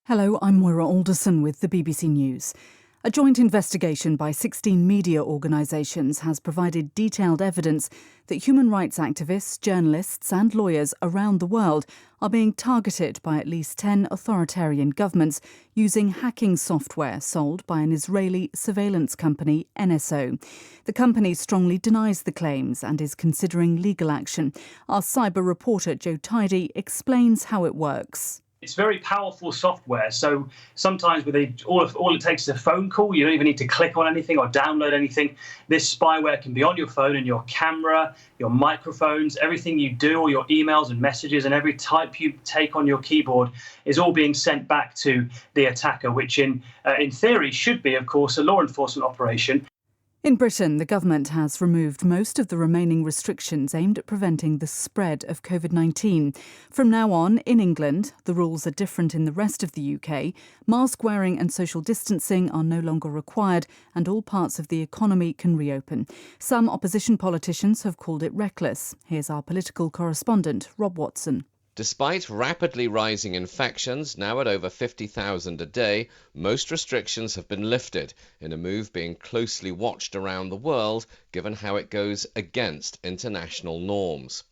Hello, I'm Moira Alderson with the BBC News. A joint investigation by 16 media organisations has provided detailed evidence that human rights activists, journalists and lawyers around the world are being targeted by at least 10 authoritarian governments using hacking software sold by an Israeli surveillance company, NSO. The company strongly denies the claims and is considering legal action. Our cyber reporter Joe Tidy explains how it works. It's very powerful software, so sometimes all it takes is a phone call. You don't even need to click on anything or download anything. This spyware can be on your phone and your camera, your microphones, everything you do, all your emails and messages, and every type you take on your keyboard is all being sent back to the attacker, which in theory should be, of course, a law enforcement operation. In Britain, the government has removed most of the remaining restrictions aimed at preventing the spread of COVID-19. From now on, in England, the rules are different in the rest of the UK. Mask wearing and social distancing are no longer required, and all parts of the economy can reopen. Some opposition politicians have called it reckless. Here's our political correspondent, Rob Watson. Despite rapidly rising infections, now at over 50,000 a day, most restrictions have been lifted, in a move being closely watched around the world, given how it goes against international norms.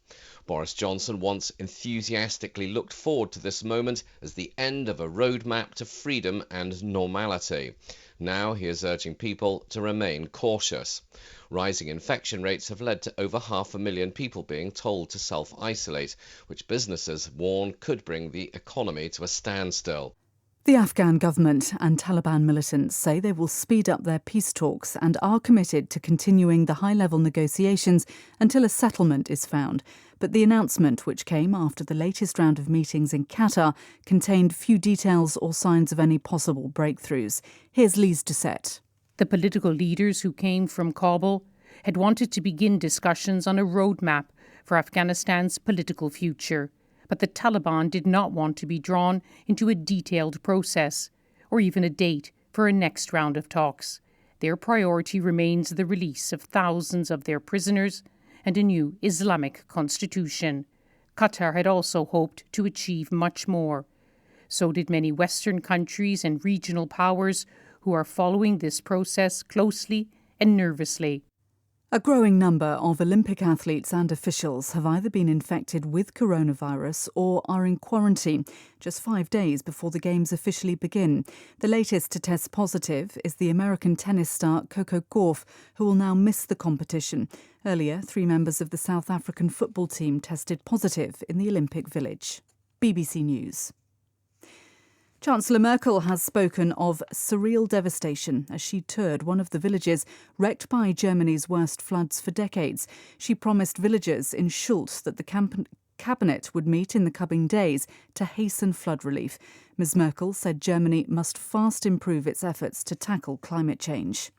Boris Johnson once enthusiastically looked forward to this moment as the end of a roadmap to freedom and normality. Now he is urging people to remain cautious. Rising infection rates have led to over 500,000 people being told to self-isolate, which businesses warn could bring the economy to a standstill. The Afghan government and Taliban militants say they will speed up their peace talks and are committed to continuing the high-level negotiations until a settlement is found. But the announcement, which came after the latest round of meetings in Qatar, contained few details or signs of any possible breakthroughs. Here's Lise Doucette. The political leaders who came from Kabul had wanted to begin discussions on a roadmap for Afghanistan's political future. But the Taliban did not want to be drawn into a detailed process or even a date for a next round of talks. Their priority remains the release of thousands of their prisoners and a new Islamic constitution. Qatar had also hoped to achieve much more. So did many Western countries and regional powers who are following this process closely and nervously. A growing number of Olympic athletes and officials have either been infected with coronavirus or are in quarantine just 5 days before the Games officially begin. The latest to test positive is the American tennis star Coco Gauff, who will now miss the competition. Earlier, 3 members of the South African football team tested positive in the Olympic Village. BBC News. Chancellor Merkel has spoken of surreal devastation as she toured one of the villages wrecked by Germany's worst floods for decades. She promised villagers in Schultz that the cabinet would meet in the coming days to hasten flood relief. Ms Merkel said Germany must fast improve its efforts to tackle climate change.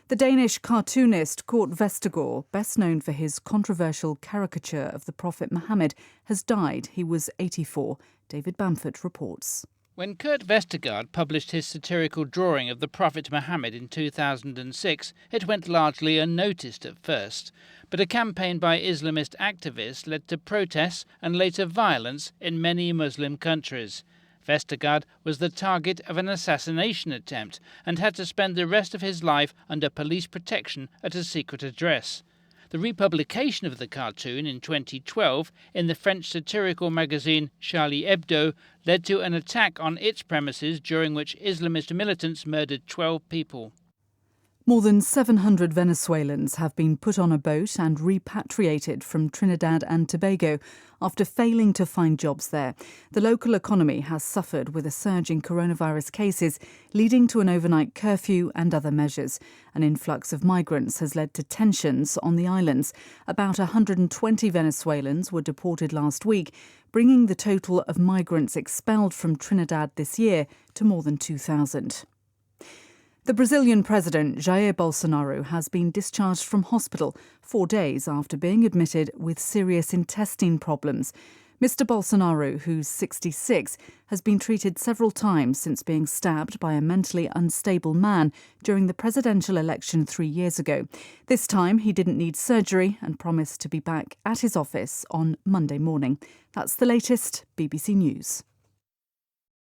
The Danish cartoonist Kurt Vestergaard, best known for his controversial caricature of the Prophet Muhammad, has died. He was 84. David Bamford reports. When Kurt Vestergaard published his satirical drawing of the Prophet Muhammad in 2006, it went largely unnoticed at first. But a campaign by Islamist activists led to protests and later violence in many Muslim countries. Vestergaard was the target of an assassination attempt and had to spend the rest of his life under police protection at a secret address. The republication of the cartoon in 2012 in the French satirical magazine Charlie Hebdo led to an attack on its premises during which Islamist militants murdered 12 people. More than 700 Venezuelans have been put on a boat and repatriated from Trinidad and Tobago after failing to find jobs there. The local economy has suffered with a surge in coronavirus cases, leading to an overnight curfew and other measures. An influx of migrants has led to tensions on the islands. About 120 Venezuelans were deported last week, bringing the total of migrants expelled from Trinidad this year to more than 2,000. The Brazilian president, Jair Bolsonaro, has been discharged from hospital 4 days after being admitted with serious intestine problems. Mr. Bolsonaro, who's 66, has been treated several times since being stabbed by a mentally unstable man during the presidential election 3 years ago. This time, he didn't need surgery and promised to be back at his office on Monday morning. That's the latest. BBC News.